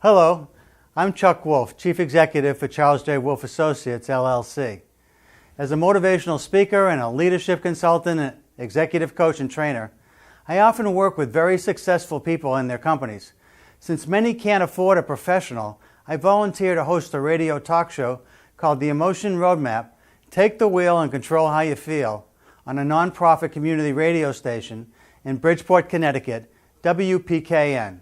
Hello, I'm Chuck Wolf, Chief Executive for Charles J. Wolf Associates, LLC. As a motivational speaker and a leadership consultant and executive coach and trainer, I often work with very successful people in their companies. Since many can't afford a professional, I volunteer to host a radio talk show called The Emotion Roadmap, Take the Wheel and Control How You Feel, on a nonprofit community radio station in Bridgeport, Connecticut, WPKN.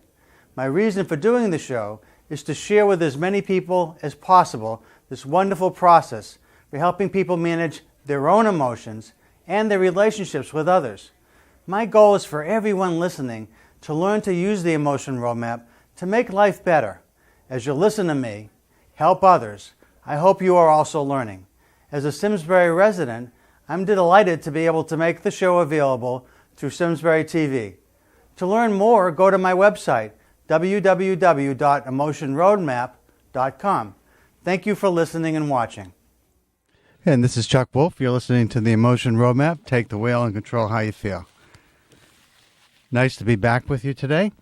My reason for doing the show is to share with as many people as possible this wonderful process for helping people manage their own emotions and their relationships with others. My goal is for everyone listening to learn to use the Emotion Roadmap to make life better. As you listen to me, help others, I hope you are also learning. As a Simsbury resident, I'm delighted to be able to make the show available through Simsbury TV. To learn more, go to my website, www.emotionroadmap.com. Thank you for listening and watching. And this is Chuck Wolf. You're listening to the Emotion Roadmap. Take the wheel and control how you feel. Nice to be back with you today.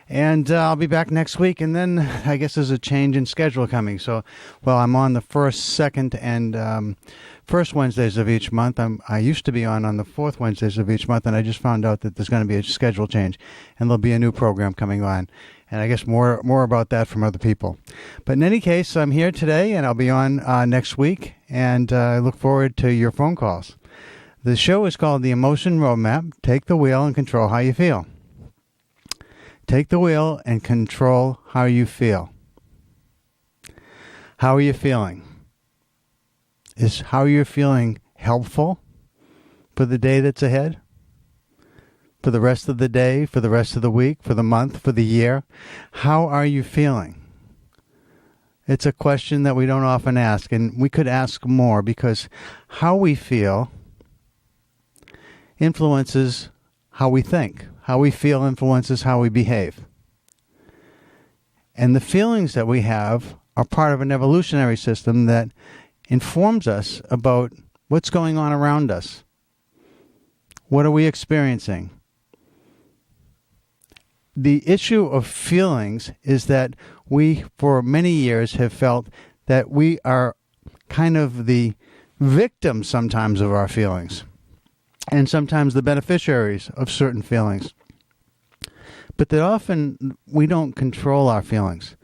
And I'll be back next week. And then I guess there's a change in schedule coming. So, I'm on the first, second, and first Wednesdays of each month. I used to be on the fourth Wednesdays of each month, and I just found out that there's going to be a schedule change, and there'll be a new program coming on. And I guess more about that from other people. But in any case, I'm here today, and I'll be on next week, and I look forward to your phone calls. The show is called The Emotion Roadmap. Take the wheel and control how you feel. Take the wheel and control how you feel. How are you feeling? Is how you're feeling helpful for the day that's ahead? For the rest of the day, for the rest of the week, for the month, for the year? How are you feeling? It's a question that we don't often ask, and we could ask more, because how we feel influences how we think. How we feel influences how we behave. And the feelings that we have are part of an evolutionary system that informs us about what's going on around us. What are we experiencing? The issue of feelings is that we, for many years, have felt that we are kind of the victims sometimes of our feelings, and sometimes the beneficiaries of certain feelings. But that often we don't control our feelings.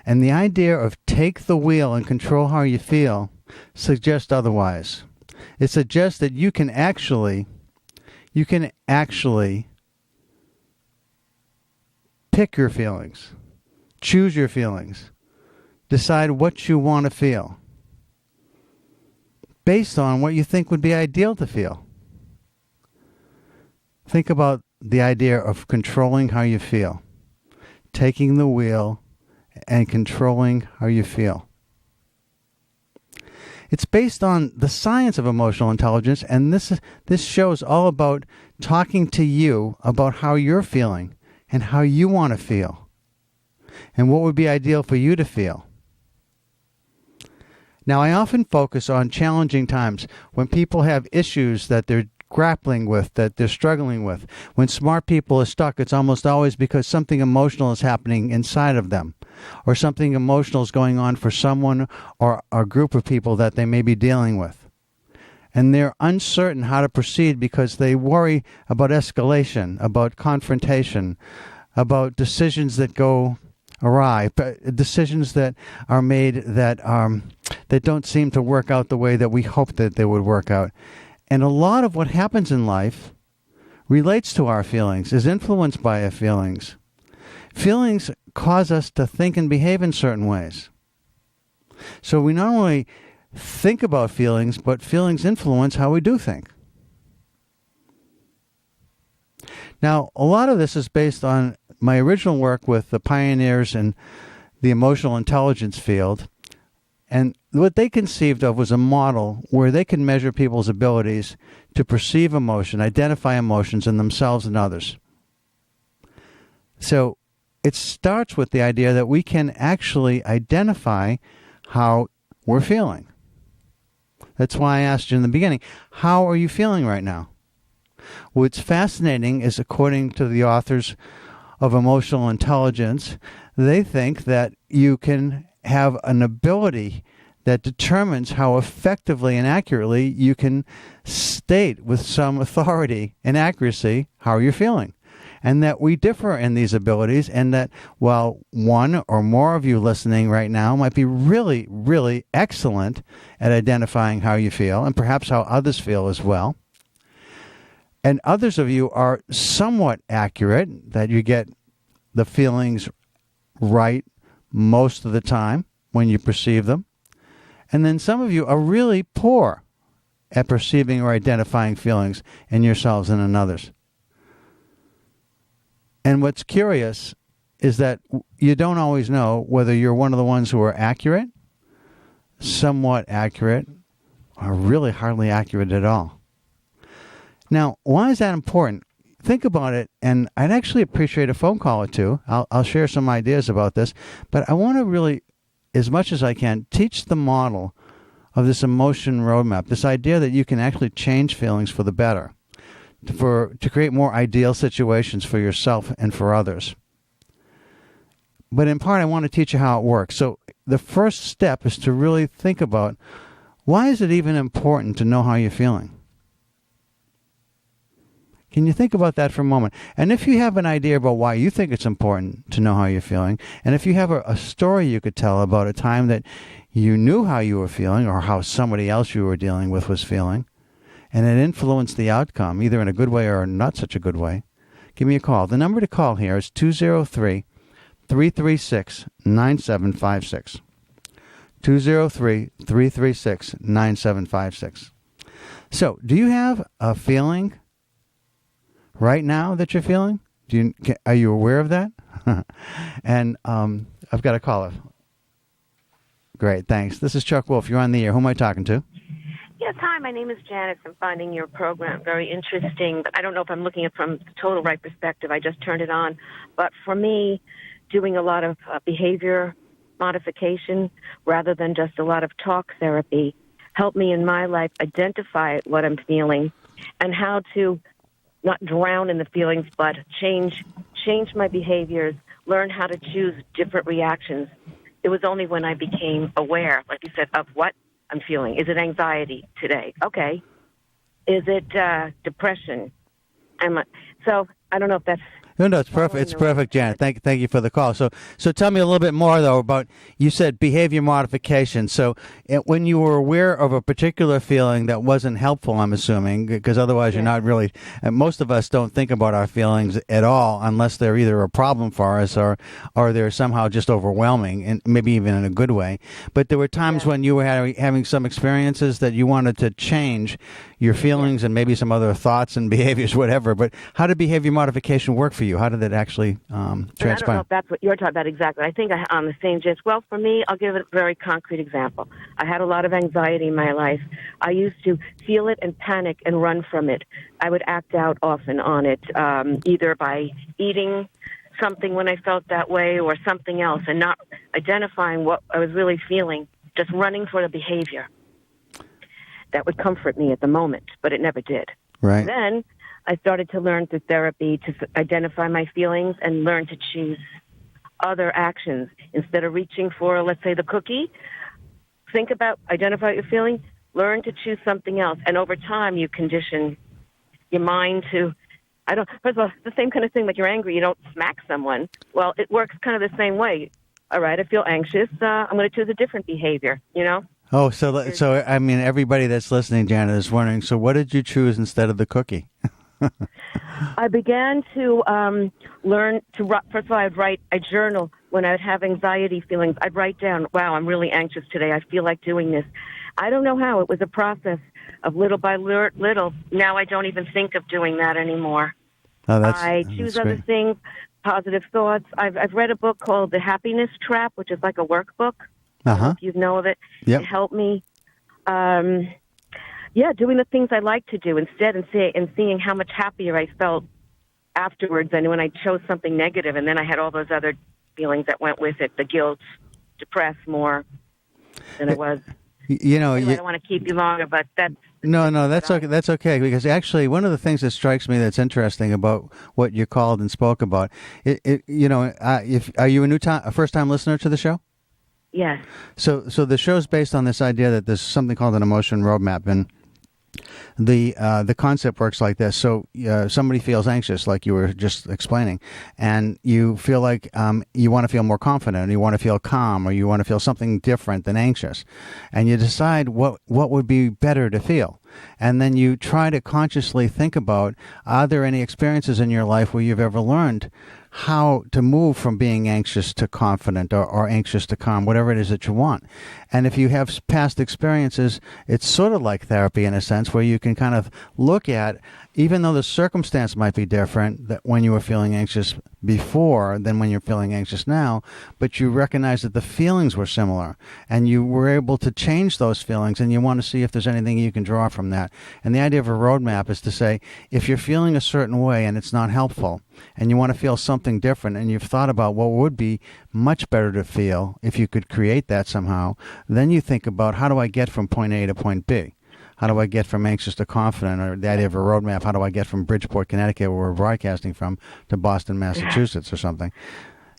And the idea of take the wheel and control how you feel suggests otherwise. It suggests that you can actually pick your feelings, choose your feelings, decide what you want to feel based on what you think would be ideal to feel. Think about the idea of controlling how you feel, taking the wheel and controlling how you feel. It's based on the science of emotional intelligence, and this show is all about talking to you about how you're feeling and how you want to feel and what would be ideal for you to feel. Now, I often focus on challenging times when people have issues that they're grappling with, that they're struggling with. When smart people are stuck, it's almost always because something emotional is happening inside of them, or something emotional is going on for someone or a group of people that they may be dealing with. And they're uncertain how to proceed because they worry about escalation, about confrontation, about decisions that go awry, decisions that are made that don't seem to work out the way that we hoped that they would work out. And a lot of what happens in life relates to our feelings, is influenced by our feelings. Feelings cause us to think and behave in certain ways. So we not only think about feelings, but feelings influence how we do think. Now, a lot of this is based on my original work with the pioneers in the emotional intelligence field. And what they conceived of was a model where they can measure people's abilities to perceive emotion, identify emotions in themselves and others. So it starts with the idea that we can actually identify how we're feeling. That's why I asked you in the beginning, how are you feeling right now? What's fascinating is, according to the authors of emotional intelligence, they think that you can have an ability that determines how effectively and accurately you can state with some authority and accuracy how you're feeling. And that we differ in these abilities, and that while one or more of you listening right now might be really, really excellent at identifying how you feel and perhaps how others feel as well, and others of you are somewhat accurate, that you get the feelings right most of the time when you perceive them, and then some of you are really poor at perceiving or identifying feelings in yourselves and in others. And what's curious is that you don't always know whether you're one of the ones who are accurate, somewhat accurate, or really hardly accurate at all. Now, why is that important? Think about it, and I'd actually appreciate a phone call or two. I'll share some ideas about this, but I want to really, as much as I can, teach the model of this emotion roadmap, this idea that you can actually change feelings for the better, to create more ideal situations for yourself and for others. But in part, I want to teach you how it works. So the first step is to really think about, why is it even important to know how you're feeling? Can you think about that for a moment? And if you have an idea about why you think it's important to know how you're feeling, and if you have a story you could tell about a time that you knew how you were feeling or how somebody else you were dealing with was feeling, and it influenced the outcome, either in a good way or not such a good way, give me a call. The number to call here is 203-336-9756. 203-336-9756. So, do you have a feeling right now that you're feeling? Are you aware of that? And I've got a caller. Great, thanks. This is Chuck Wolf. You're on the air. Who am I talking to? Yes, hi, my name is Janice. I'm finding your program very interesting, but I don't know if I'm looking at it from the total right perspective. I just turned it on. But for me, doing a lot of behavior modification rather than just a lot of talk therapy helped me in my life identify what I'm feeling and how to not drown in the feelings, but change my behaviors, learn how to choose different reactions. It was only when I became aware, like you said, of what I'm feeling. Is it anxiety today? Okay. Is it depression? So I don't know if that's... No, it's perfect. It's perfect, Janet. Thank you for the call. So tell me a little bit more, though, about, you said behavior modification. So when you were aware of a particular feeling that wasn't helpful, I'm assuming, because otherwise you're not really, most of us don't think about our feelings at all unless they're either a problem for us or they're somehow just overwhelming, and maybe even in a good way. But there were times when you were having some experiences that you wanted to change your feelings and maybe some other thoughts and behaviors, whatever. But how did behavior modification work for you? How did it actually transpire? I don't know if that's what you're talking about exactly. I think I'm on the same gist. Well, for me, I'll give a very concrete example. I had a lot of anxiety in my life. I used to feel it and panic and run from it. I would act out often on it, either by eating something when I felt that way or something else, and not identifying what I was really feeling, just running for the behavior. That would comfort me at the moment, but it never did. Right. Then I started to learn through therapy to identify my feelings and learn to choose other actions. Instead of reaching for, let's say, the cookie, think about, identify what you're feeling, learn to choose something else. And over time, you condition your mind to, first of all, it's the same kind of thing, like you're angry, you don't smack someone. Well, it works kind of the same way. All right, I feel anxious, I'm going to choose a different behavior, you know? Oh, so I mean, everybody that's listening, Janet, is wondering, so what did you choose instead of the cookie? I began to learn to, first of all, I journal when I would have anxiety feelings. I'd write down, wow, I'm really anxious today. I feel like doing this. I don't know how. It was a process of little by little. Now I don't even think of doing that anymore. Oh, I choose other things, positive thoughts. I've read a book called The Happiness Trap, which is like a workbook. If you know of it. Yep. It helped me. Doing the things I like to do instead and seeing how much happier I felt afterwards than when I chose something negative, and then I had all those other feelings that went with it, the guilt, depressed more than I was. You know, anyway, I don't want to keep you longer, but No, that's okay. That's okay, because actually one of the things that strikes me that's interesting about what you called and spoke about, if are you a first time listener to the show? Yes. So the show's based on this idea that there's something called an emotion roadmap, and the concept works like this. So somebody feels anxious, like you were just explaining, and you feel like you want to feel more confident, or you want to feel calm, or you want to feel something different than anxious, and you decide what would be better to feel. And then you try to consciously think about, are there any experiences in your life where you've ever learned how to move from being anxious to confident, or anxious to calm, whatever it is that you want. And if you have past experiences, it's sort of like therapy in a sense, where you can kind of look at, even though the circumstance might be different, that when you were feeling anxious before than when you're feeling anxious now, but you recognize that the feelings were similar, and you were able to change those feelings, and you want to see if there's anything you can draw from that. And the idea of a roadmap is to say, if you're feeling a certain way and it's not helpful, and you want to feel something different, and you've thought about what would be much better to feel if you could create that somehow, then you think about, how do I get from point A to point B? How do I get from anxious to confident? Or the idea of a roadmap, how do I get from Bridgeport, Connecticut, where we're broadcasting from, to Boston, Massachusetts, or something?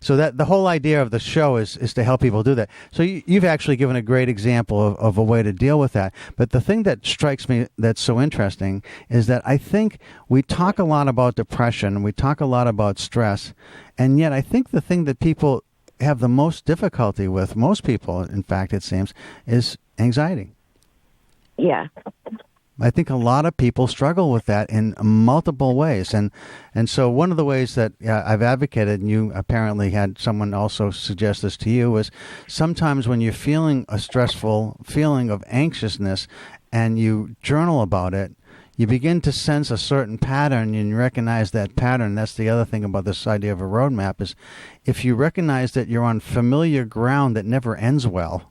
So that the whole idea of the show is to help people do that. So you've actually given a great example of a way to deal with that. But the thing that strikes me that's so interesting is that I think we talk a lot about depression, we talk a lot about stress, and yet I think the thing that people have the most difficulty with, most people, in fact, it seems, is anxiety. Yeah. I think a lot of people struggle with that in multiple ways. And so one of the ways that I've advocated, and you apparently had someone also suggest this to you, is sometimes when you're feeling a stressful feeling of anxiousness and you journal about it, you begin to sense a certain pattern, and you recognize that pattern. That's the other thing about this idea of a roadmap, is if you recognize that you're on familiar ground that never ends well,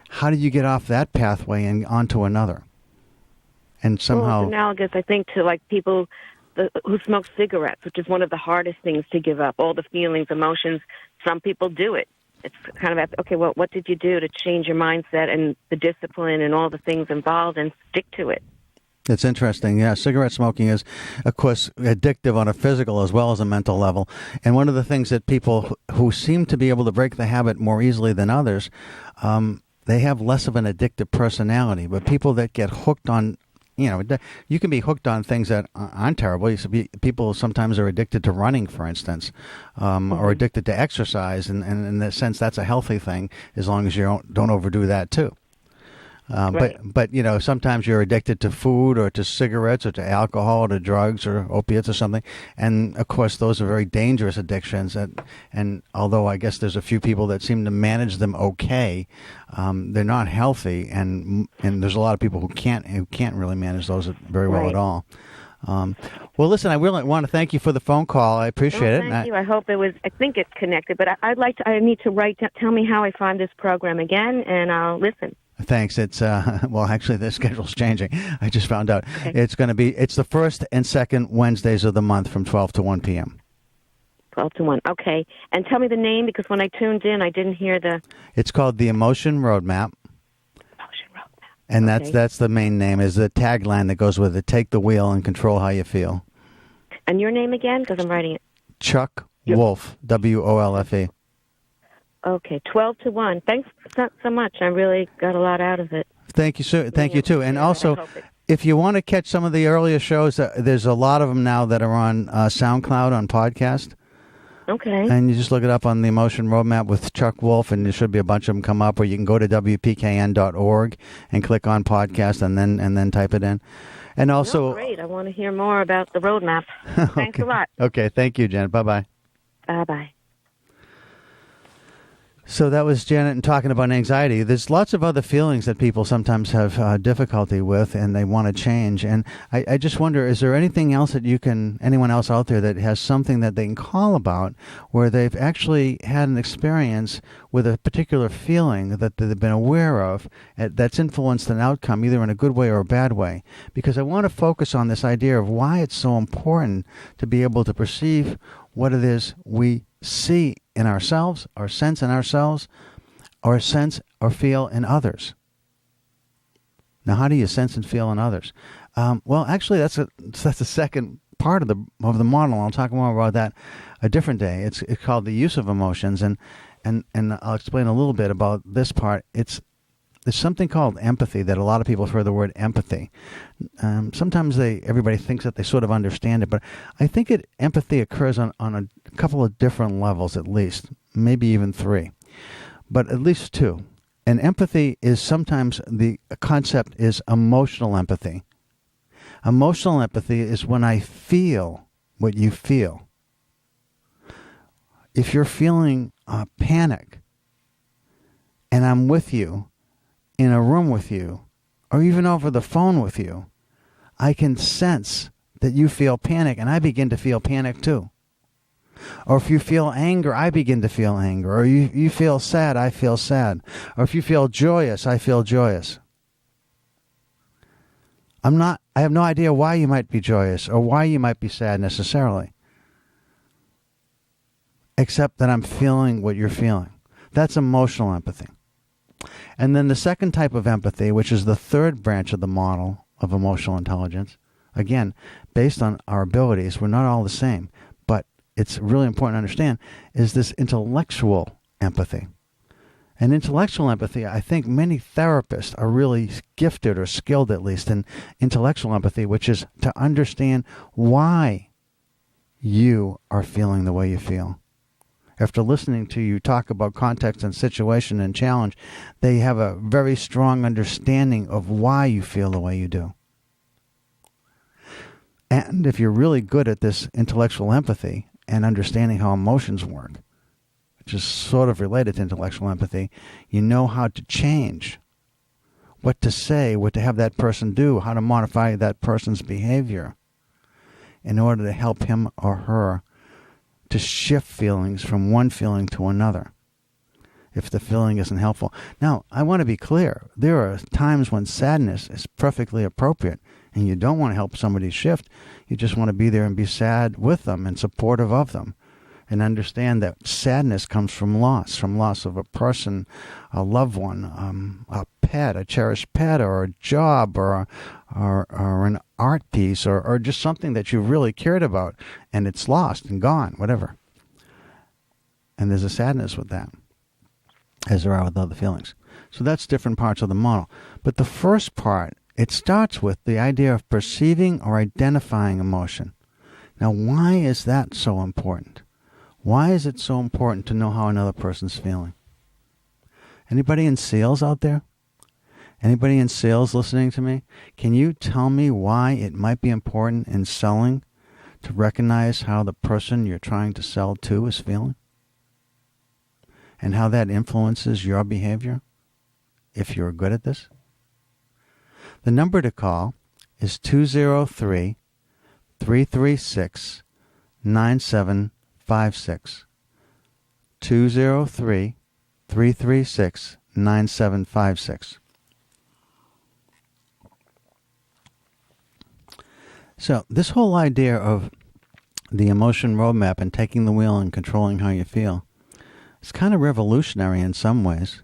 how do you get off that pathway and onto another? And somehow, it's analogous, I think, to like people who smoke cigarettes, which is one of the hardest things to give up. All the feelings, emotions. Some people do it. It's kind of, okay, well, what did you do to change your mindset and the discipline and all the things involved, and stick to it? It's interesting. Yeah, cigarette smoking is, of course, addictive on a physical as well as a mental level. And one of the things that people who seem to be able to break the habit more easily than others, they have less of an addictive personality. But people that get hooked on, you can be hooked on things that aren't terrible. People sometimes are addicted to running, for instance, or addicted to exercise. And in that sense, that's a healthy thing, as long as you don't overdo that, too. Right. But sometimes you're addicted to food, or to cigarettes, or to alcohol, or to drugs, or opiates, or something. And of course, those are very dangerous addictions. And although I guess there's a few people that seem to manage them okay, they're not healthy. And there's a lot of people who can't really manage those very well at all. Well, listen, I really want to thank you for the phone call. I appreciate it. Thank you. I hope it was. I think it's connected, but I'd like to. I need to write. Tell me how I find this program again, and I'll listen. Thanks. It's well, actually, the schedule's changing. I just found out. Okay. It's the first and second Wednesdays of the month from 12 to 1 p.m. 12 to 1. Okay. And tell me the name, because when I tuned in, I didn't hear the... It's called the Emotion Roadmap. Emotion Roadmap. And Okay. that's the main name, is the tagline that goes with it: take the wheel and control how you feel. And your name again, because I'm writing it. Chuck Wolfe, WOLFE. Okay, 12 to 1. Thanks so much. I really got a lot out of it. Thank you, sir. Thank you, too. And also, if you want to catch some of the earlier shows, there's a lot of them now that are on SoundCloud on podcast. Okay. And you just look it up on the Emotion Roadmap with Chuck Wolfe, and there should be a bunch of them come up. Or you can go to WPKN.org and click on podcast, and then type it in. And also, great. I want to hear more about the roadmap. Thanks a lot. Okay. Thank you, Janet. Bye-bye. Bye-bye. So that was Janet, and talking about anxiety. There's lots of other feelings that people sometimes have difficulty with, and they want to change. And I just wonder, is there anything else that anyone else out there that has something that they can call about, where they've actually had an experience with a particular feeling that they've been aware of that's influenced an outcome, either in a good way or a bad way? Because I want to focus on this idea of why it's so important to be able to perceive what it is we see in ourselves, or sense in ourselves, or sense or feel in others. Now, how do you sense and feel in others? Well, actually, that's the second part of the model. I'll talk more about that a different day. It's called the use of emotions, and I'll explain a little bit about this part. There's something called empathy that a lot of people have heard the word empathy. Sometimes everybody thinks that they sort of understand it, but I think empathy occurs on a couple of different levels at least, maybe even 3, but at least 2. And empathy is sometimes the concept is emotional empathy. Emotional empathy is when I feel what you feel. If you're feeling panic and I'm with you, in a room with you, or even over the phone with you, I can sense that you feel panic, and I begin to feel panic too. Or if you feel anger, I begin to feel anger. Or you feel sad, I feel sad. Or if you feel joyous, I feel joyous. I have no idea why you might be joyous or why you might be sad necessarily, except that I'm feeling what you're feeling. That's emotional empathy. And then the second type of empathy, which is the third branch of the model of emotional intelligence, again, based on our abilities, we're not all the same, but it's really important to understand, is this intellectual empathy. And intellectual empathy, I think many therapists are really gifted or skilled at least in intellectual empathy, which is to understand why you are feeling the way you feel. After listening to you talk about context and situation and challenge, they have a very strong understanding of why you feel the way you do. And if you're really good at this intellectual empathy and understanding how emotions work, which is sort of related to intellectual empathy, you know how to change, what to say, what to have that person do, how to modify that person's behavior in order to help him or her to shift feelings from one feeling to another if the feeling isn't helpful. Now, I want to be clear. There are times when sadness is perfectly appropriate, and you don't want to help somebody shift. You just want to be there and be sad with them and supportive of them, and understand that sadness comes from loss of a person, a loved one, a pet, a cherished pet, or a job, or an art piece, or just something that you really cared about, and it's lost and gone, whatever. And there's a sadness with that, as there are with other feelings. So that's different parts of the model. But the first part, it starts with the idea of perceiving or identifying emotion. Now, why is that so important? Why is it so important to know how another person's feeling? Anybody in sales out there? Anybody in sales listening to me? Can you tell me why it might be important in selling to recognize how the person you're trying to sell to is feeling? And how that influences your behavior, if you're good at this? The number to call is 203-336-9756. 203-336-9756. So this whole idea of the emotion roadmap and taking the wheel and controlling how you feel is kind of revolutionary in some ways,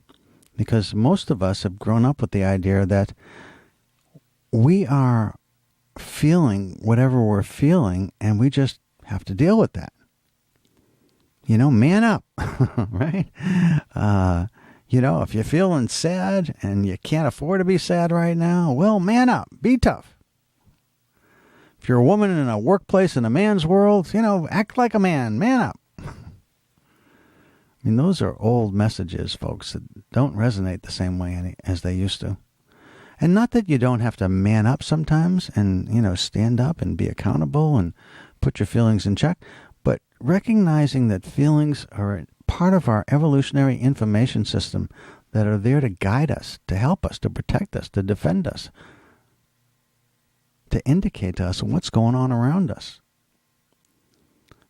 because most of us have grown up with the idea that we are feeling whatever we're feeling and we just have to deal with that. You know, man up, right? If you're feeling sad and you can't afford to be sad right now, well, man up, be tough. If you're a woman in a workplace in a man's world, act like a man up. I mean, those are old messages, folks, that don't resonate the same way as they used to. And not that you don't have to man up sometimes and, stand up and be accountable and put your feelings in check, but recognizing that feelings are part of our evolutionary information system that are there to guide us, to help us, to protect us, to defend us, to indicate to us what's going on around us.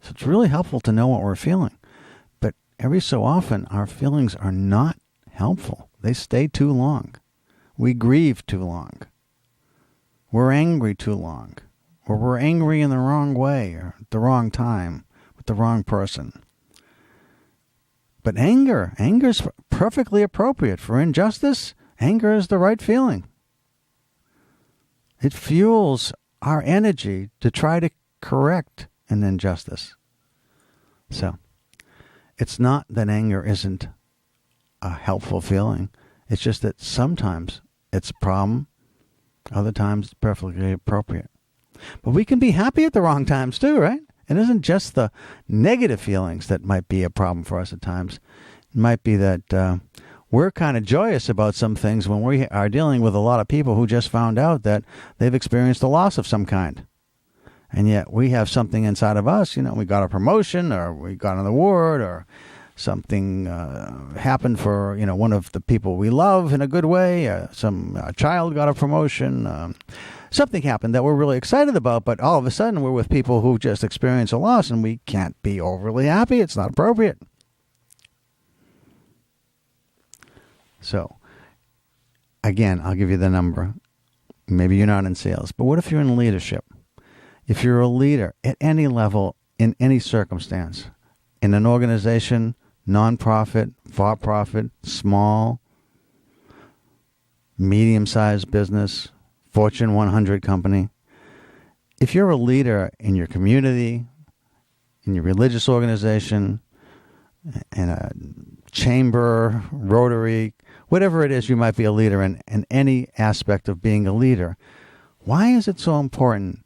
So it's really helpful to know what we're feeling. But every so often, our feelings are not helpful. They stay too long. We grieve too long. We're angry too long. Or we're angry in the wrong way or at the wrong time with the wrong person. But anger is perfectly appropriate. For injustice, anger is the right feeling. It fuels our energy to try to correct an injustice. So, it's not that anger isn't a helpful feeling. It's just that sometimes it's a problem, other times it's perfectly appropriate. But we can be happy at the wrong times too, right? It isn't just the negative feelings that might be a problem for us at times. It might be that we're kind of joyous about some things when we are dealing with a lot of people who just found out that they've experienced a loss of some kind. And yet we have something inside of us, we got a promotion or we got an award or something happened for, one of the people we love in a good way. A child got a promotion. Something happened that we're really excited about, but all of a sudden we're with people who just experience a loss and we can't be overly happy. It's not appropriate. So, again, I'll give you the number. Maybe you're not in sales, but what if you're in leadership? If you're a leader at any level, in any circumstance, in an organization, nonprofit, for-profit, small, medium-sized business, Fortune 100 company, if you're a leader in your community, in your religious organization, in a chamber, Rotary, whatever it is you might be a leader in any aspect of being a leader, why is it so important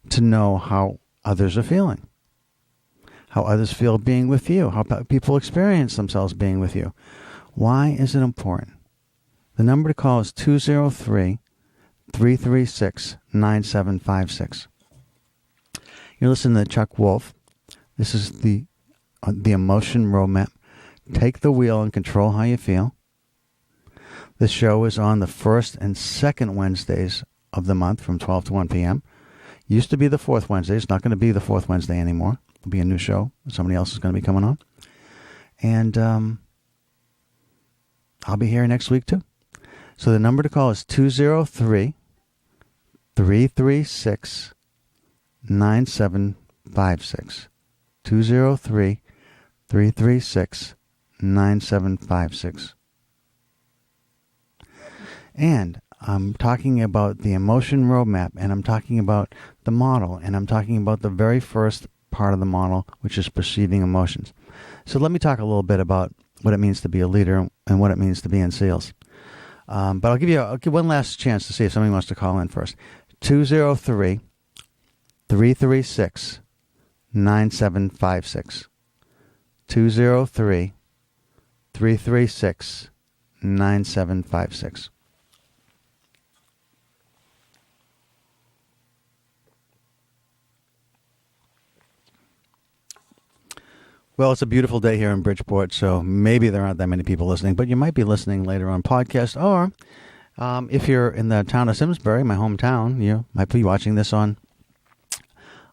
to know how others are feeling? How others feel being with you, how people experience themselves being with you. Why is it important? The number to call is 203-336-9756. You're listening to Chuck Wolf. This is the Emotion Roadmap. Take the wheel and control how you feel. This show is on the first and second Wednesdays of the month from 12 to 1 p.m. Used to be the fourth Wednesday. It's not going to be the fourth Wednesday anymore. It'll be a new show. Somebody else is going to be coming on. And I'll be here next week too. So the number to call is 203-336-9756. 203-336-9756. And I'm talking about the Emotion Roadmap, and I'm talking about the model, and I'm talking about the very first part of the model, which is perceiving emotions. So let me talk a little bit about what it means to be a leader and what it means to be in sales. But I'll give you one last chance to see if somebody wants to call in first. 203-336-9756. 203-336-9756. Well, it's a beautiful day here in Bridgeport, so maybe there aren't that many people listening, but you might be listening later on podcast, or if you're in the town of Simsbury, my hometown, you might be watching this on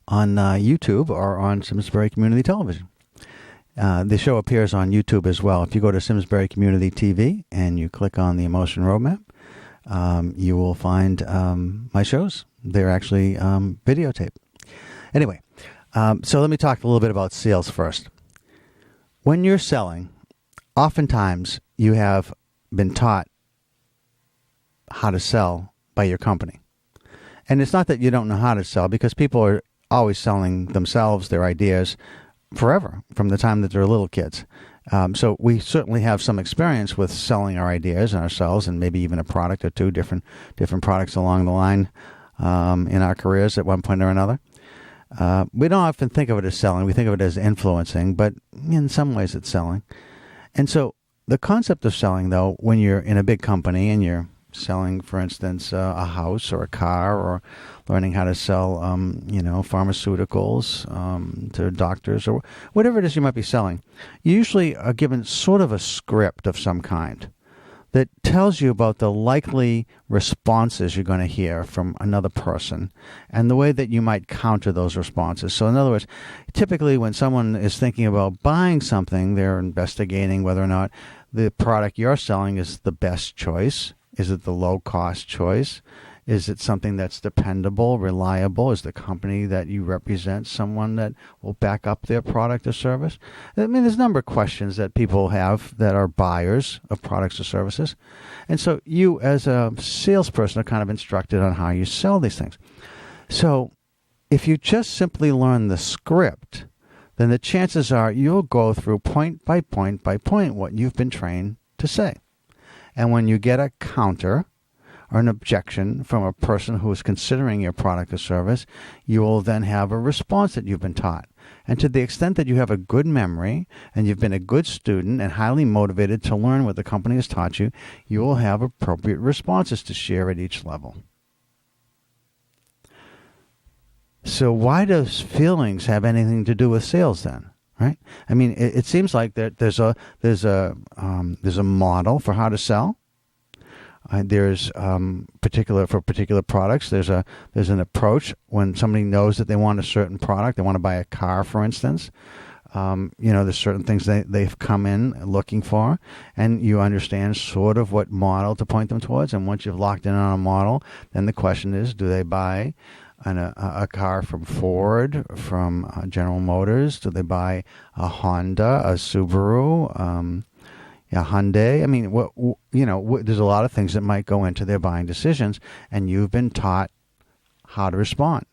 YouTube or on Simsbury Community Television. The show appears on YouTube as well. If you go to Simsbury Community TV and you click on the Emotion Roadmap, you will find my shows. They're actually videotaped. Anyway, so let me talk a little bit about sales first. When you're selling, oftentimes you have been taught how to sell by your company. And it's not that you don't know how to sell, because people are always selling themselves, their ideas, forever, from the time that they're little kids. So we certainly have some experience with selling our ideas and ourselves, and maybe even a product or two, different products along the line in our careers at one point or another. We don't often think of it as selling. We think of it as influencing, but in some ways it's selling. And so the concept of selling, though, when you're in a big company and you're selling, for instance, a house or a car, or learning how to sell, pharmaceuticals to doctors, or whatever it is you might be selling, you usually are given sort of a script of some kind that tells you about the likely responses you're going to hear from another person and the way that you might counter those responses. So in other words, typically when someone is thinking about buying something, they're investigating whether or not the product you're selling is the best choice. Is it the low-cost choice? Is it something that's dependable, reliable? Is the company that you represent someone that will back up their product or service? I mean, there's a number of questions that people have that are buyers of products or services. And so you, as a salesperson, are kind of instructed on how you sell these things. So if you just simply learn the script, then the chances are you'll go through point by point by point what you've been trained to say. And when you get a counter or an objection from a person who is considering your product or service, you will then have a response that you've been taught. And to the extent that you have a good memory and you've been a good student and highly motivated to learn what the company has taught you, you will have appropriate responses to share at each level. So why does feelings have anything to do with sales then? Right? I mean, it seems like there's a model for how to sell. There's particular products. There's an approach when somebody knows that they want a certain product. They want to buy a car, for instance. There's certain things they've come in looking for, and you understand sort of what model to point them towards. And once you've locked in on a model, then the question is, do they buy a car from Ford, from General Motors? Do they buy a Honda, a Subaru, a Hyundai? I mean, there's a lot of things that might go into their buying decisions, and you've been taught how to respond.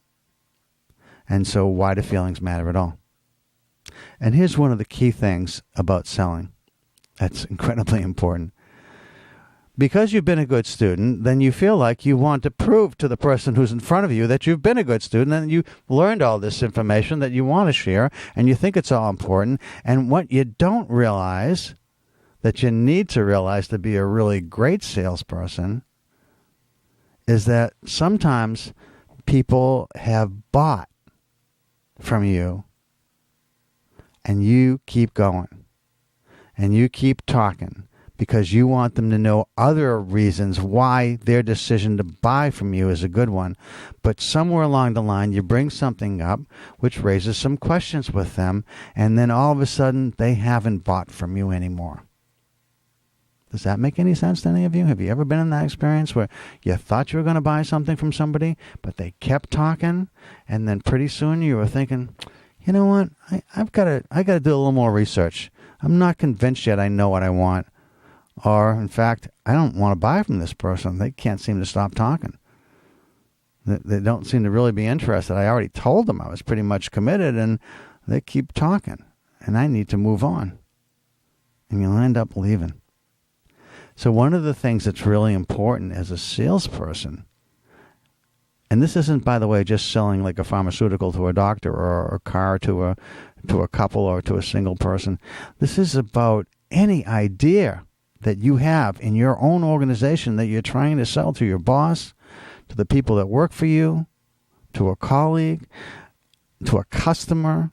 And so why do feelings matter at all? And here's one of the key things about selling that's incredibly important. Because you've been a good student, then you feel like you want to prove to the person who's in front of you that you've been a good student and you learned all this information that you want to share, and you think it's all important. And what you don't realize, that you need to realize to be a really great salesperson, is that sometimes people have bought from you, and you keep going, and you keep talking, because you want them to know other reasons why their decision to buy from you is a good one. But somewhere along the line, you bring something up which raises some questions with them, and then all of a sudden, they haven't bought from you anymore. Does that make any sense to any of you? Have you ever been in that experience where you thought you were going to buy something from somebody, but they kept talking, and then pretty soon you were thinking, you know what, I got to do a little more research. I'm not convinced yet I know what I want. Or, in fact, I don't want to buy from this person. They can't seem to stop talking. They don't seem to really be interested. I already told them I was pretty much committed, and they keep talking. And I need to move on. And you'll end up leaving. So one of the things that's really important as a salesperson, and this isn't, by the way, just selling like a pharmaceutical to a doctor or a car to a couple or to a single person. This is about any idea that you have in your own organization that you're trying to sell to your boss, to the people that work for you, to a colleague, to a customer.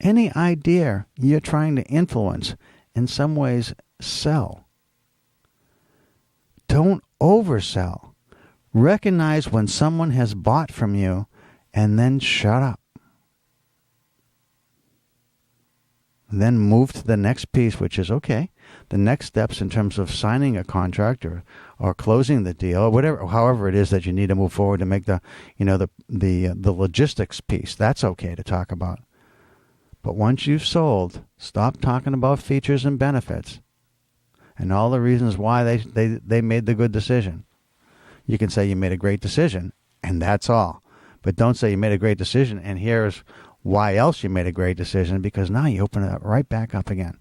Any idea you're trying to influence, in some ways, sell. Don't oversell. Recognize when someone has bought from you, and then shut up. Then move to the next piece, which is, okay, the next steps in terms of signing a contract or closing the deal, or whatever, however it is that you need to move forward to make the logistics piece. That's okay to talk about. But once you've sold, stop talking about features and benefits and all the reasons why they made the good decision. You can say you made a great decision, and that's all. But don't say you made a great decision, and here's why else you made a great decision, because now you open it up right back up again.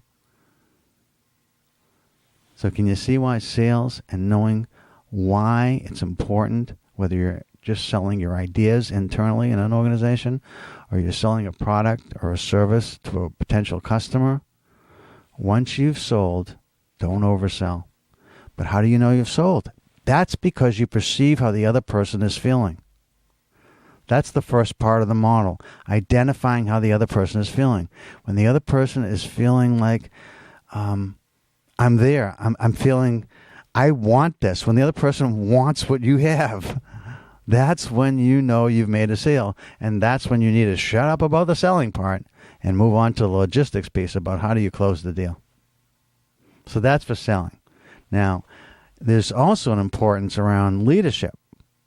So can you see why sales and knowing why it's important, whether you're just selling your ideas internally in an organization, or you're selling a product or a service to a potential customer? Once you've sold, don't oversell. But how do you know you've sold? That's because you perceive how the other person is feeling. That's the first part of the model, identifying how the other person is feeling. When the other person is feeling like, I'm there, I'm feeling, I want this. When the other person wants what you have, that's when you know you've made a sale. And that's when you need to shut up about the selling part and move on to the logistics piece about how do you close the deal. So that's for selling. Now, There's also an importance around leadership,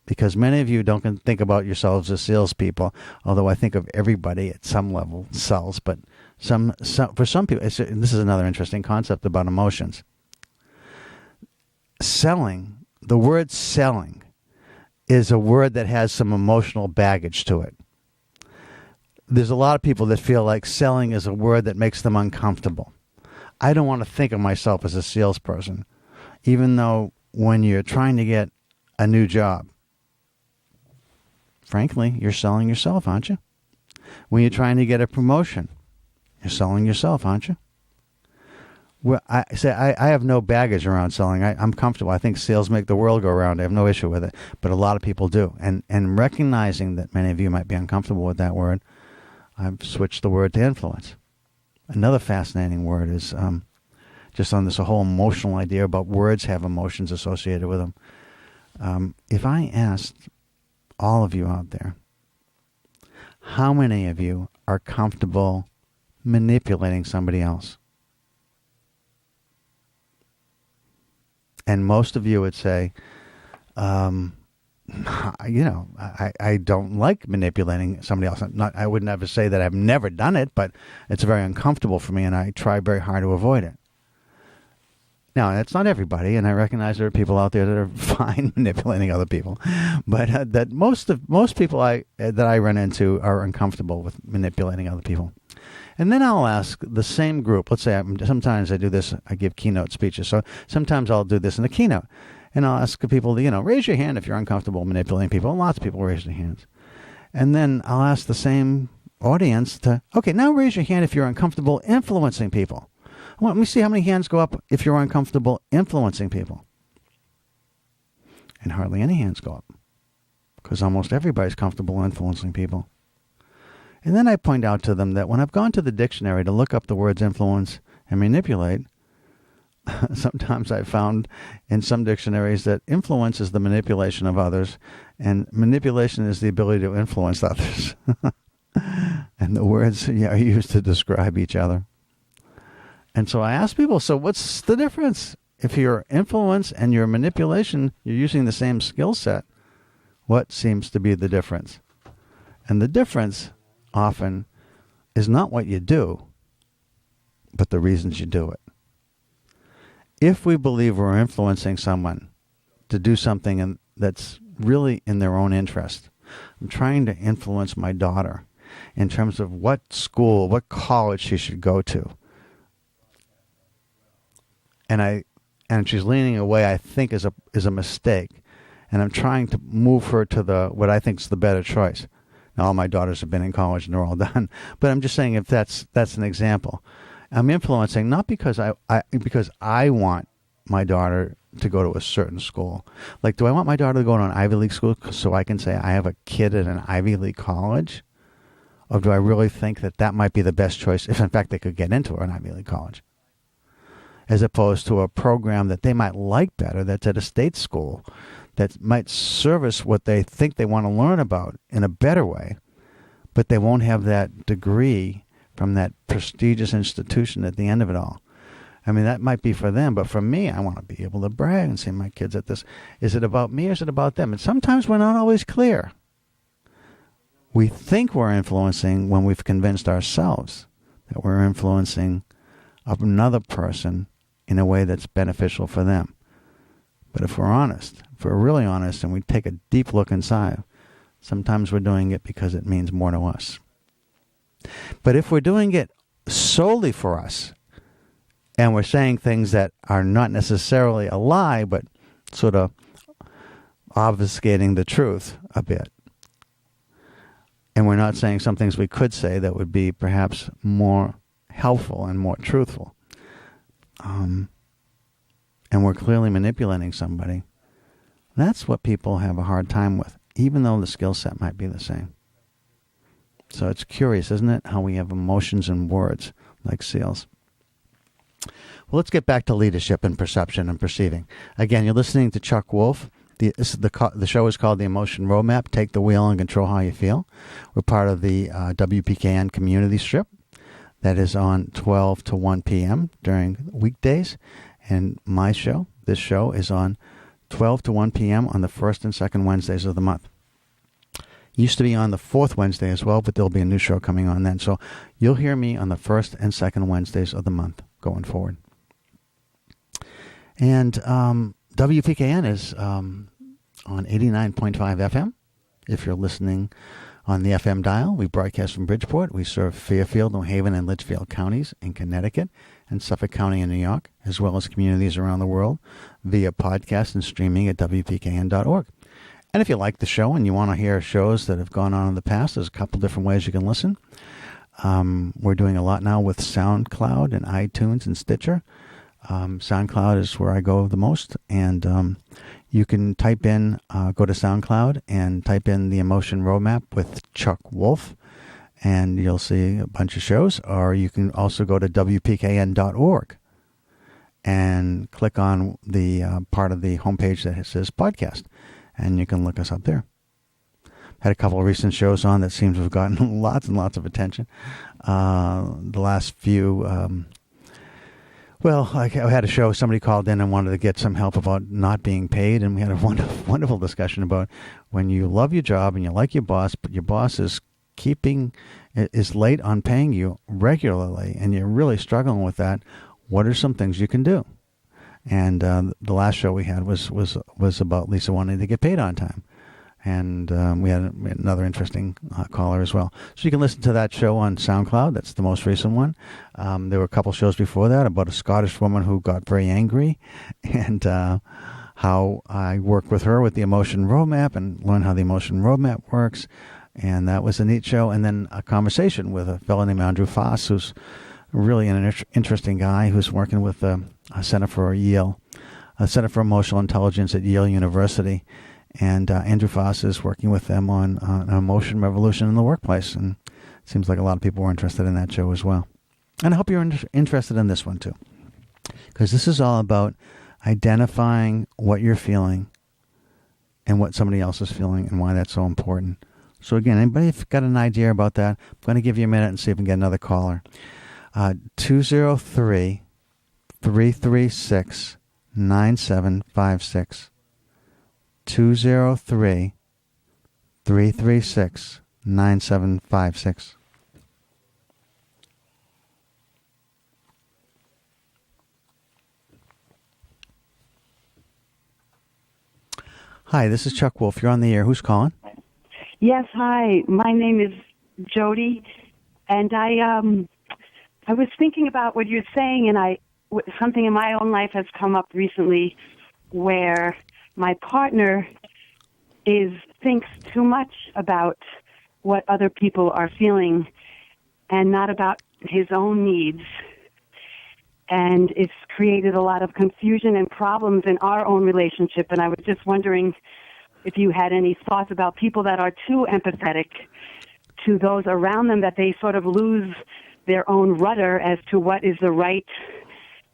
because many of you don't think about yourselves as salespeople, although I think of everybody at some level sells. But for some people, this is another interesting concept about emotions. Selling, the word selling, is a word that has some emotional baggage to it. There's a lot of people that feel like selling is a word that makes them uncomfortable. I don't want to think of myself as a salesperson, even though when you're trying to get a new job, frankly, you're selling yourself, aren't you? When you're trying to get a promotion, you're selling yourself, aren't you? Well, I have no baggage around selling. I'm comfortable. I think sales make the world go round. I have no issue with it. But a lot of people do. And recognizing that many of you might be uncomfortable with that word, I've switched the word to influence. Another fascinating word is just on this whole emotional idea about words have emotions associated with them. If I asked all of you out there, how many of you are comfortable manipulating somebody else? And most of you would say, I don't like manipulating somebody else. I would never say that I've never done it, but it's very uncomfortable for me, and I try very hard to avoid it. Now, that's not everybody, and I recognize there are people out there that are fine manipulating other people, but that most people that I run into are uncomfortable with manipulating other people. And then I'll ask the same group. Let's say sometimes I do this. I give keynote speeches, so sometimes I'll do this in a keynote, and I'll ask people to raise your hand if you're uncomfortable manipulating people. And lots of people raise their hands, and then I'll ask the same audience to now raise your hand if you're uncomfortable influencing people. Let me see how many hands go up if you're uncomfortable influencing people. And hardly any hands go up, because almost everybody's comfortable influencing people. And then I point out to them that when I've gone to the dictionary to look up the words influence and manipulate, sometimes I've found in some dictionaries that influence is the manipulation of others, and manipulation is the ability to influence others. And the words are used to describe each other. And so I ask people, so what's the difference? If your influence and your manipulation, you're using the same skill set, what seems to be the difference? And the difference often is not what you do, but the reasons you do it. If we believe we're influencing someone to do something that's really in their own interest, I'm trying to influence my daughter in terms of what school, what college she should go to. And she's leaning away, I think, is a mistake. And I'm trying to move her to what I think is the better choice. Now, all my daughters have been in college and they're all done. But I'm just saying, if that's an example. I'm influencing not because because I want my daughter to go to a certain school. Like, do I want my daughter to go to an Ivy League school so I can say I have a kid at an Ivy League college? Or do I really think that might be the best choice if, in fact, they could get into an Ivy League college? As opposed to a program that they might like better that's at a state school that might service what they think they want to learn about in a better way, but they won't have that degree from that prestigious institution at the end of it all. I mean, that might be for them, but for me, I want to be able to brag and say my kid's at this. Is it about me or is it about them? And sometimes we're not always clear. We think we're influencing when we've convinced ourselves that we're influencing another person in a way that's beneficial for them. But if we're honest, if we're really honest and we take a deep look inside, sometimes we're doing it because it means more to us. But if we're doing it solely for us, and we're saying things that are not necessarily a lie, but sort of obfuscating the truth a bit, and we're not saying some things we could say that would be perhaps more helpful and more truthful, and we're clearly manipulating somebody, that's what people have a hard time with, even though the skill set might be the same. So it's curious, isn't it, how we have emotions and words like seals. Well, let's get back to leadership and perception and perceiving. Again, you're listening to Chuck Wolf. The show is called The Emotion Roadmap. Take the wheel and control how you feel. We're part of the WPKN community strip that is on 12 to 1 p.m. during weekdays. And my show, This show is on 12 to 1 p.m. on the first and second Wednesdays of the month. Used to be on the fourth Wednesday as well, but there'll be a new show coming on then. So you'll hear me on the first and second Wednesdays of the month going forward. And WPKN is on 89.5 FM. If you're listening on the FM dial, we broadcast from Bridgeport. We serve Fairfield, New Haven, and Litchfield counties in Connecticut and Suffolk County in New York, as well as communities around the world via podcast and streaming at WPKN.org. And if you like the show and you want to hear shows that have gone on in the past, there's a couple different ways you can listen. We're doing a lot now with SoundCloud and iTunes and Stitcher. SoundCloud is where I go the most, and you can type in, go to SoundCloud and type in the Emotion Roadmap with Chuck Wolf, and you'll see a bunch of shows. Or you can also go to WPKN.org and click on the part of the homepage that says podcast, and you can look us up there. Had a couple of recent shows on that seem to have gotten lots and lots of attention. The last few... Well, I had a show, somebody called in and wanted to get some help about not being paid, and we had a wonderful discussion about when you love your job and you like your boss, but your boss is late on paying you regularly, and you're really struggling with that. What are some things you can do? And the last show we had was about Lisa wanting to get paid on time. And we had another interesting caller as well. So you can listen to that show on SoundCloud. That's the most recent one. There were a couple shows before that about a Scottish woman who got very angry, and how I worked with her with the Emotion Roadmap and learned how the Emotion Roadmap works. And that was a neat show. And then a conversation with a fellow named Andrew Foss, who's really an interesting guy who's working with a Center for Yale, a Center for Emotional Intelligence at Yale University. And Andrew Foss is working with them on an emotion revolution in the workplace. And it seems like a lot of people were interested in that show as well. And I hope you're interested in this one too. Because this is all about identifying what you're feeling and what somebody else is feeling and why that's so important. So again, anybody got an idea about that? I'm going to give you a minute and see if we can get another caller. 203-336-9756. 203-336-9756. Hi, this is Chuck Wolf. You're on the air. Who's calling? Yes, hi. My name is Jodie, and I was thinking about what you're saying, and something in my own life has come up recently where my partner thinks too much about what other people are feeling and not about his own needs. And it's created a lot of confusion and problems in our own relationship. And I was just wondering if you had any thoughts about people that are too empathetic to those around them, that they sort of lose their own rudder as to what is the right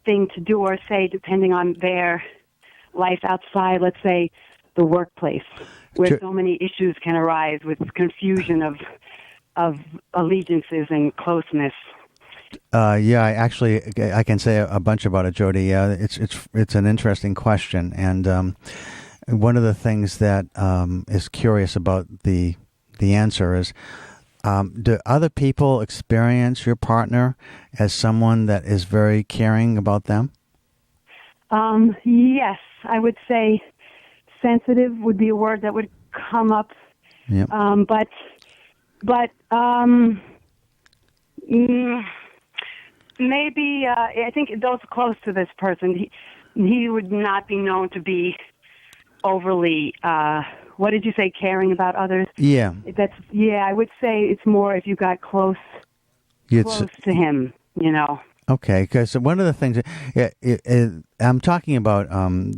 thing to do or say, depending on their life outside, let's say, the workplace, where so many issues can arise with confusion of allegiances and closeness. I can say a bunch about it, Jodie. It's an interesting question, and one of the things that is curious about the answer is, do other people experience your partner as someone that is very caring about them? Yes, I would say sensitive would be a word that would come up. Yep. Maybe I think those close to this person, he would not be known to be overly. What did you say? Caring about others? Yeah. I would say it's more if you got close to him. You know. Okay, because one of the things I'm talking about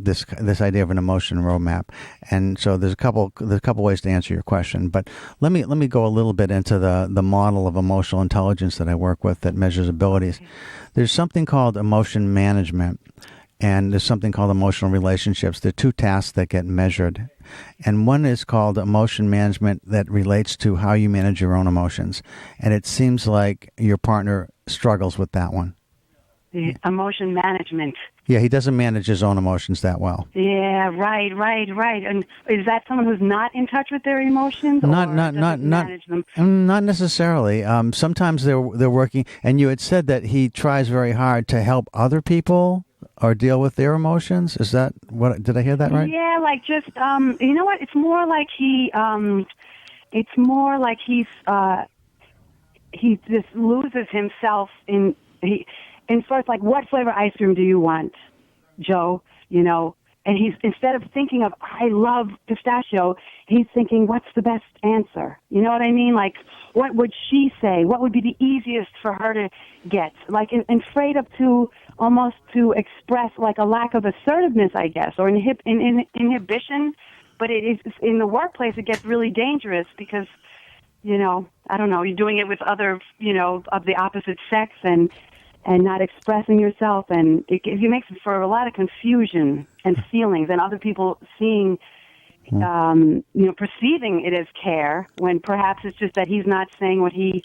this idea of an emotion roadmap, and so there's a couple ways to answer your question. But let me go a little bit into the model of emotional intelligence that I work with that measures abilities. There's something called emotion management, and there's something called emotional relationships. They're two tasks that get measured, and one is called emotion management that relates to how you manage your own emotions. And it seems like your partner struggles with that one. The emotion management. Yeah, he doesn't manage his own emotions that well. Yeah, right. And is that someone who's not in touch with their emotions, Not or doesn't manage them? not necessarily. Sometimes they're working, and you had said that he tries very hard to help other people or deal with their emotions. Is that what? Did I hear that right? Yeah, like just you know what? It's more like he just loses himself in first, like, what flavor ice cream do you want, Joe? You know, and he's, instead of thinking of, I love pistachio, he's thinking, what's the best answer? You know what I mean? Like, what would she say? What would be the easiest for her to get? Like, afraid of almost to express, like, a lack of assertiveness, I guess, or inhibition. But it is, in the workplace, it gets really dangerous because, you know, I don't know, you're doing it with other, you know, of the opposite sex and not expressing yourself, and it makes it for a lot of confusion and feelings, and other people seeing, you know, perceiving it as care when perhaps it's just that he's not saying what he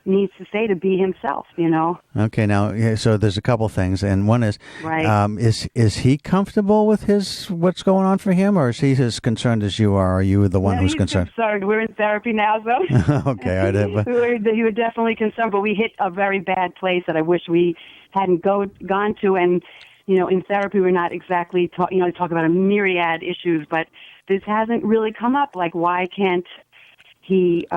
needs to say to be himself, you know. Okay, now, so there's a couple things, and one is, right. Is he comfortable with what's going on for him, or is he as concerned as you are? Or are you the one who's concerned? Concerned. We're in therapy now, so okay, I did. We were definitely concerned, but we hit a very bad place that I wish we hadn't gone to. And you know, in therapy, we're not exactly talk about a myriad issues, but this hasn't really come up. Like, why can't he?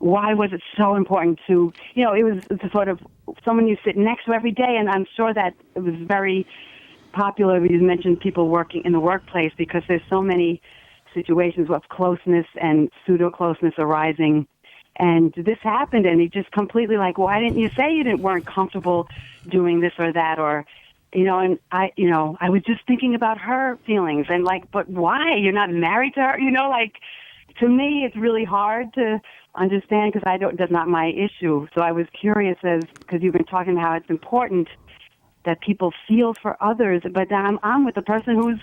Why was it so important to, you know, it was the sort of someone you sit next to every day, and I'm sure that it was very popular. You mentioned people working in the workplace because there's so many situations of closeness and pseudo-closeness arising. And this happened, and he just completely like, why didn't you say you weren't comfortable doing this or that, or, you know, and I was just thinking about her feelings, and like, but why? You're not married to her, you know, like, to me, it's really hard to understand because that's not my issue. So I was curious because you've been talking about how it's important that people feel for others, but I'm with the person who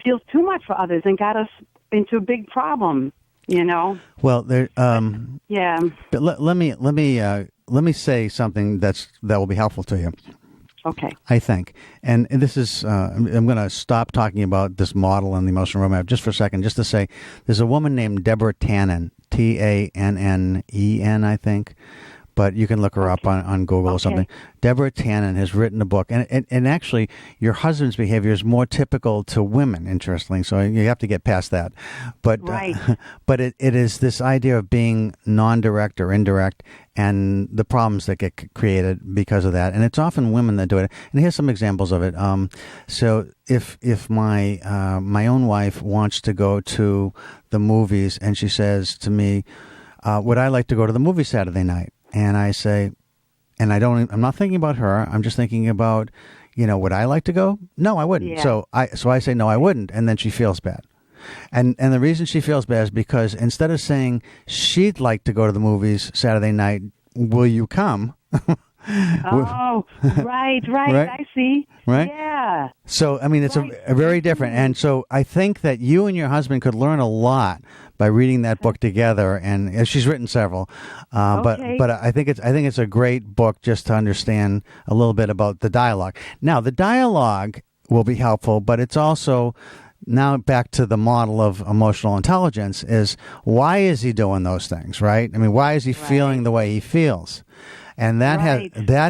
feels too much for others and got us into a big problem, you know? Well, there, yeah. But let me say something that will be helpful to you. Okay. I think. And this is, I'm going to stop talking about this model and the emotional roadmap just for a second, just to say there's a woman named Deborah Tannen, Tannen, I think. But you can look her up on Google or something. Deborah Tannen has written a book. And actually, your husband's behavior is more typical to women, interestingly. So you have to get past that. But right. But it is this idea of being non-direct or indirect and the problems that get created because of that. And it's often women that do it. And here's some examples of it. So if my own wife wants to go to the movies and she says to me, would I like to go to the movie Saturday night? And I say, and I'm not thinking about her. I'm just thinking about, you know, would I like to go? No, I wouldn't. Yeah. So I say, no, I wouldn't. And then she feels bad. And the reason she feels bad is because instead of saying she'd like to go to the movies Saturday night, will you come? Oh, right. I see. Right? Yeah. So, I mean, it's a very different. And so I think that you and your husband could learn a lot by reading that book together. And she's written several. But I think it's a great book just to understand a little bit about the dialogue. Now, the dialogue will be helpful, but it's also now back to the model of emotional intelligence is why is he doing those things, right? I mean, why is he feeling the way he feels? And that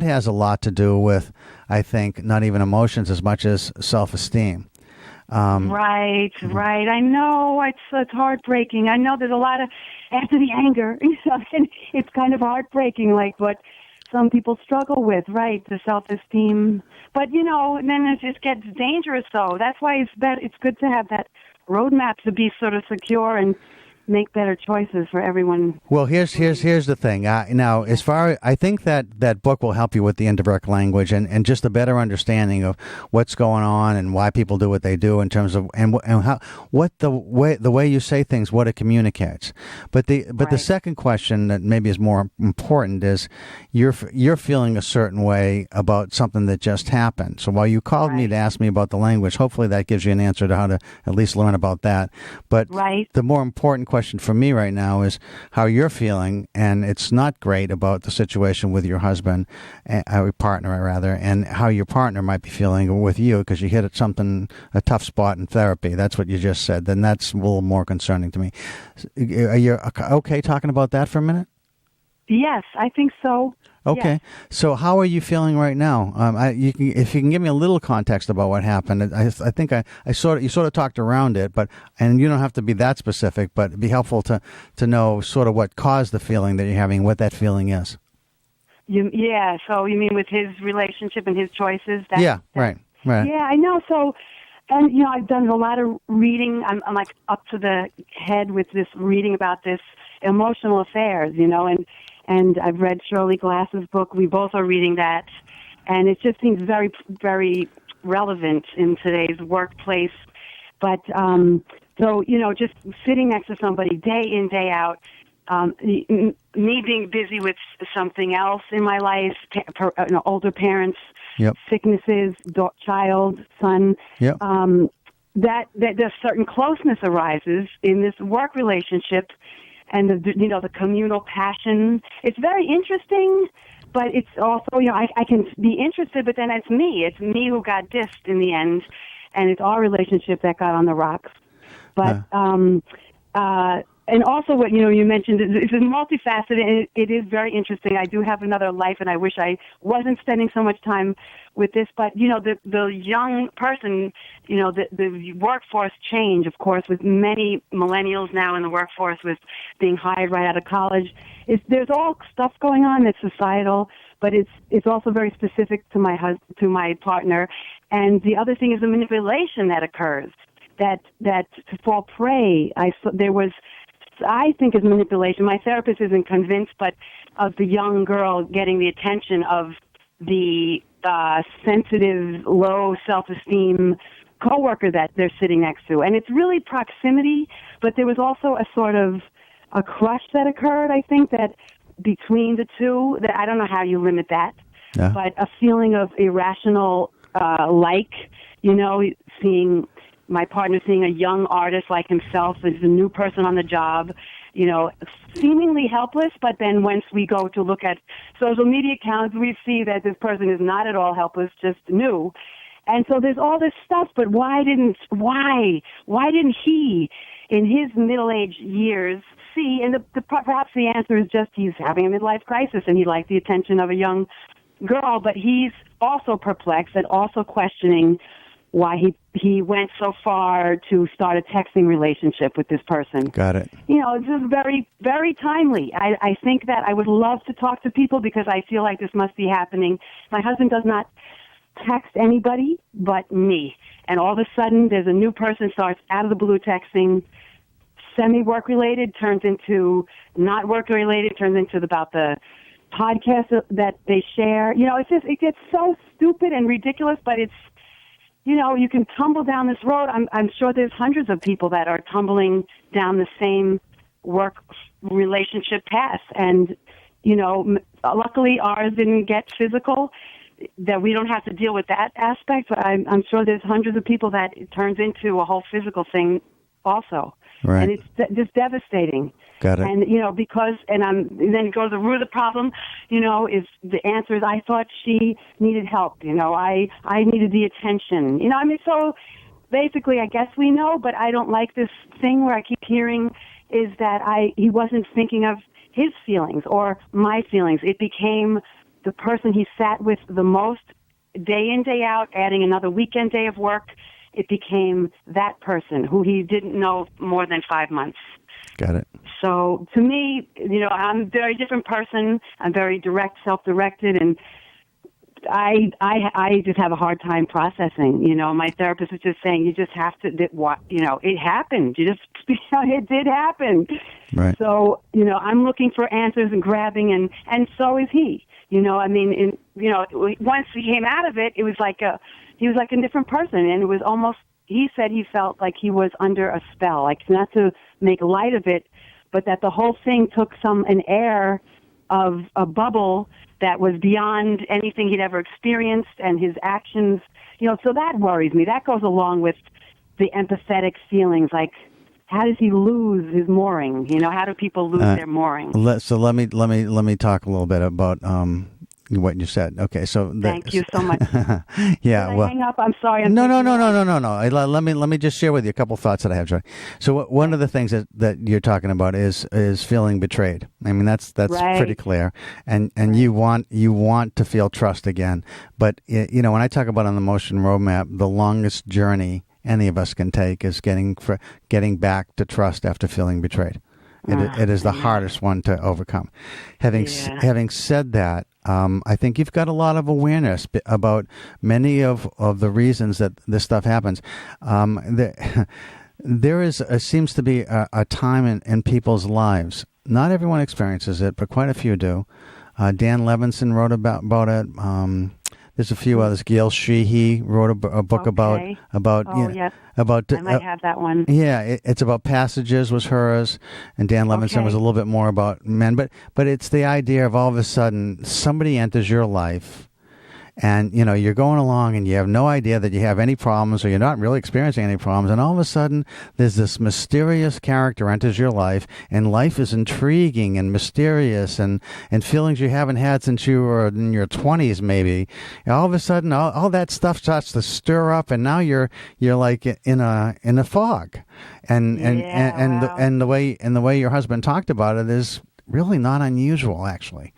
has a lot to do with, I think, not even emotions as much as self-esteem. Right. I know it's heartbreaking. I know there's a lot of after the anger, it's kind of heartbreaking, like what some people struggle with, right? The self-esteem. But and then it just gets dangerous. So that's why it's good to have that roadmap to be sort of secure and make better choices for everyone. Well, here's the thing. Now, I think that book will help you with the indirect language and just a better understanding of what's going on and why people do what they do in terms of and how the way you say things, what it communicates. But the second question that maybe is more important is you're feeling a certain way about something that just happened. So while you called me to ask me about the language, hopefully that gives you an answer to how to at least learn about that. But the more important question for me right now is how you're feeling, and it's not great about the situation with your husband, your partner rather, and how your partner might be feeling with you because you hit a tough spot in therapy. That's what you just said. Then that's a little more concerning to me. Are you okay talking about that for a minute? Yes, I think so. Okay, Yes. so how are you feeling right now? If you can give me a little context about what happened. I think you sort of talked around it, and you don't have to be that specific, but it'd be helpful to know sort of what caused the feeling that you're having, what that feeling is. Yeah, so you mean with his relationship and his choices? Right. Yeah, I know. So, and I've done a lot of reading. I'm like up to the head with this reading about this emotional affairs, and I've read Shirley Glass's book. We both are reading that, and it just seems very, very relevant in today's workplace. But so just sitting next to somebody day in, day out, me being busy with something else in my life, older parents, yep. sicknesses, child, son. Yep. That there's certain closeness arises in this work relationship. And the communal passion. It's very interesting, but it's also I can be interested, but then it's me who got dissed in the end, and it's our relationship that got on the rocks. But and also what you mentioned is multifaceted, and it is very interesting. I do have another life, and I wish I wasn't spending so much time with this. But the young person, the workforce change, of course, with many millennials now in the workforce, with being hired right out of college. There's all stuff going on that's societal, but it's also very specific to my partner. And the other thing is the manipulation that occurs. That to fall prey. I think is manipulation. My therapist isn't convinced, but of the young girl getting the attention of the sensitive, low self-esteem coworker that they're sitting next to. And it's really proximity, but there was also a sort of a crush that occurred, I think, that between the two, that I don't know how you limit that, but a feeling of irrational, seeing my partner seeing a young artist like himself as a new person on the job, seemingly helpless, but then once we go to look at social media accounts, we see that this person is not at all helpless, just new. And so there's all this stuff, but why didn't he, in his middle-aged years, see, and perhaps the answer is just he's having a midlife crisis and he'd like the attention of a young girl, but he's also perplexed and also questioning why he went so far to start a texting relationship with this person. Got it. It's just very, very timely. I think that I would love to talk to people because I feel like this must be happening. My husband does not text anybody but me. And all of a sudden, there's a new person starts out of the blue texting, semi-work related, turns into not work related, turns into about the podcast that they share. It gets so stupid and ridiculous, but it's, you can tumble down this road. I'm sure there's hundreds of people that are tumbling down the same work relationship path. And, luckily ours didn't get physical, that we don't have to deal with that aspect. But I'm sure there's hundreds of people that it turns into a whole physical thing also. Right. And it's just devastating. Got it. And, then go to the root of the problem, is the answer is I thought she needed help. I needed the attention. So basically I guess we know, but I don't like this thing where I keep hearing is that he wasn't thinking of his feelings or my feelings. It became the person he sat with the most day in, day out, adding another weekend day of work. It became that person who he didn't know more than 5 months. Got it. So to me, I'm a very different person. I'm very direct, self-directed, and I just have a hard time processing. My therapist was just saying, you just have to, it happened. It did happen. Right. So, I'm looking for answers and grabbing, and so is he. Once he came out of it, it was like he was like a different person, and it was almost, he said he felt like he was under a spell, like not to make light of it, but that the whole thing took an air of a bubble that was beyond anything he'd ever experienced, and his actions, so that worries me. That goes along with the empathetic feelings, like how does he lose his mooring? How do people lose their mooring? So let me talk a little bit about what you said. Okay, so thank you so much. Yeah, Did I hang up? I'm sorry. No. Let me just share with you a couple thoughts that I have, Joy. So one of the things that you're talking about is feeling betrayed. I mean, that's right. pretty clear, and you want to feel trust again. But when I talk about on the emotion roadmap, the longest journey any of us can take is getting back to trust after feeling betrayed. It is the hardest one to overcome. Having said that, I think you've got a lot of awareness about many of the reasons that this stuff happens. There seems to be a time in people's lives. Not everyone experiences it, but quite a few do. Dan Levinson wrote about it. There's a few others. Gail Sheehy wrote a book about. Yes. About I might have that one. Yeah, it's about passages was hers, and Dan Levinson was a little bit more about men. But it's the idea of all of a sudden somebody enters your life, and you're going along and you have no idea that you have any problems, or you're not really experiencing any problems, and all of a sudden there's this mysterious character enters your life, and life is intriguing and mysterious, and feelings you haven't had since you were in your 20s maybe. And all of a sudden all that stuff starts to stir up, and now you're like in a fog, and the way your husband talked about it is really not unusual, actually.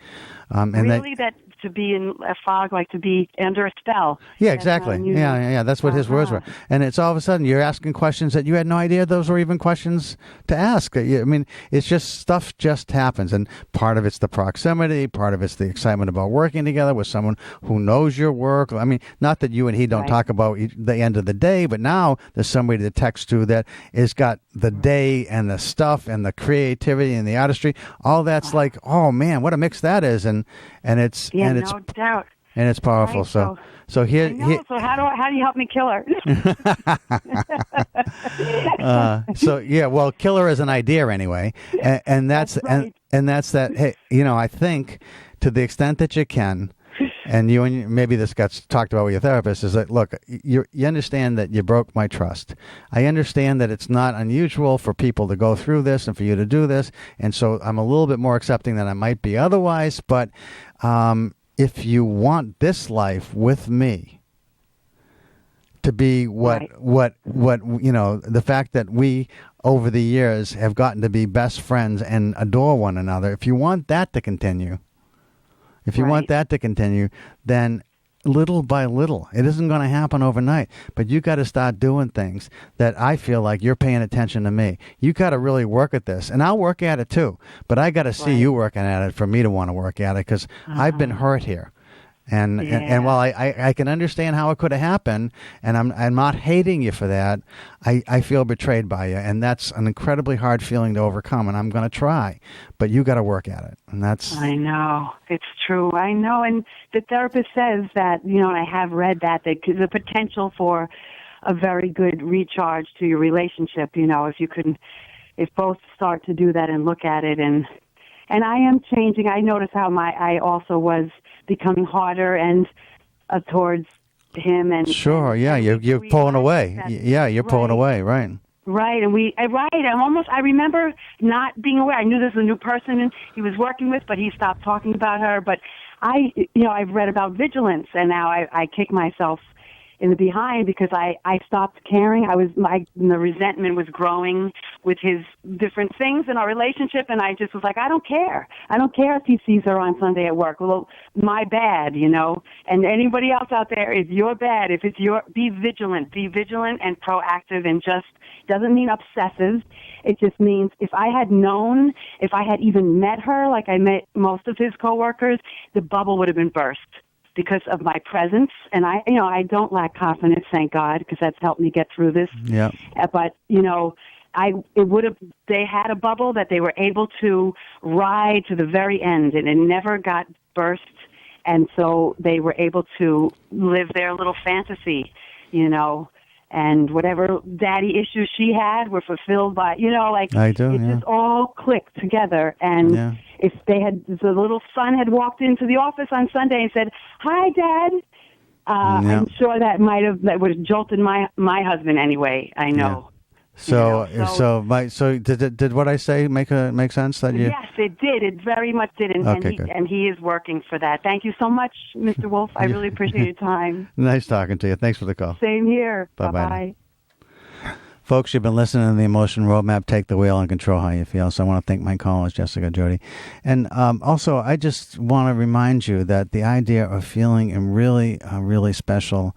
Really, that to be in a fog, like to be under a spell. Yeah, exactly. Yeah. That's what his words were. And it's all of a sudden you're asking questions that you had no idea those were even questions to ask. I mean, it's just stuff just happens. And part of it's the proximity, part of it's the excitement about working together with someone who knows your work. I mean, not that you and he don't talk about the end of the day, but now there's somebody to text to that has got the day and the stuff and the creativity and the artistry. All that's like, oh man, what a mix that is. And it's no doubt. And it's powerful. Right, so here. So how do you help me kill her? Well, kill her as an idea anyway, and that's right. and that's that. Hey, I think to the extent that you can. And maybe this got talked about with your therapist, is that, look, you understand that you broke my trust. I understand that it's not unusual for people to go through this and for you to do this. And so I'm a little bit more accepting than I might be otherwise. But if you want this life with me to be what the fact that we over the years have gotten to be best friends and adore one another, if you want that to continue, then little by little, it isn't going to happen overnight, but you got to start doing things that I feel like you're paying attention to me. You got to really work at this, and I'll work at it too, but I got to see you working at it for me to want to work at it, because I've been hurt here. And while I can understand how it could have happened, and I'm not hating you for that, I feel betrayed by you, and that's an incredibly hard feeling to overcome, and I'm going to try, but you got to work at it, and that's. I know, it's true. I know, and the therapist says that, and I have read that the potential for a very good recharge to your relationship. If both start to do that and look at it, and I am changing. I notice how I also was becoming harder and towards him, and sure, yeah, you're pulling away. Yeah, you're pulling away, right? Right, and I remember not being aware. I knew this was a new person he was working with, but he stopped talking about her. But I've read about vigilance, and now I kick myself in the behind because I stopped caring. The resentment was growing with his different things in our relationship, and I just was like, I don't care. I don't care if he sees her on Sunday at work. Well, my bad, And anybody else out there, it's your bad. If it's be vigilant and proactive, and just doesn't mean obsessive. It just means if I had even met her like I met most of his coworkers, the bubble would have been burst. Because of my presence, and I don't lack confidence, thank God, because that's helped me get through this. Yeah. But they had a bubble that they were able to ride to the very end, and it never got burst, and so they were able to live their little fantasy, and whatever daddy issues she had were fulfilled by, I do, it just all clicked together, and. If the little son had walked into the office on Sunday and said, "Hi, Dad," I'm sure that would have jolted my husband anyway. I know, So did what I say make sense that you? Yes, it did. It very much did, and he is working for that. Thank you so much, Mr. Wolf. I really appreciate your time. Nice talking to you. Thanks for the call. Same here. Bye-bye. Folks, you've been listening to the Emotion Roadmap. Take the wheel and control how you feel. So I want to thank my callers, Jessica, Jodie. And also, I just want to remind you that the idea of feeling really, really special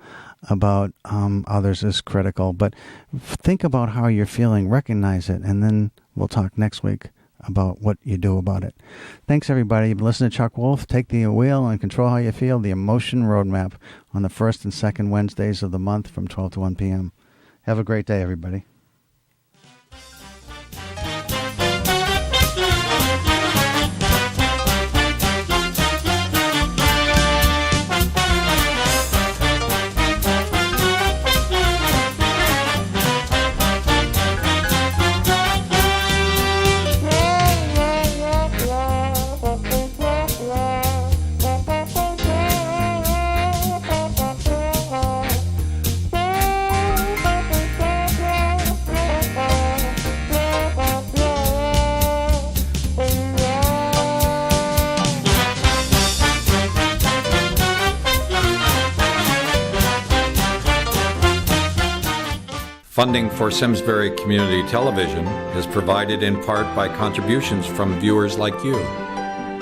about others is critical. But think about how you're feeling, recognize it, and then we'll talk next week about what you do about it. Thanks, everybody. You've been listening to Chuck Wolf. Take the wheel and control how you feel. The Emotion Roadmap on the first and second Wednesdays of the month from 12 to 1 p.m. Have a great day, everybody. Funding for Simsbury Community Television is provided in part by contributions from viewers like you.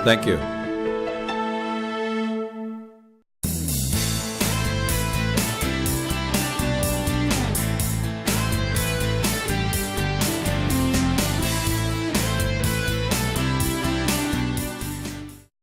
Thank you.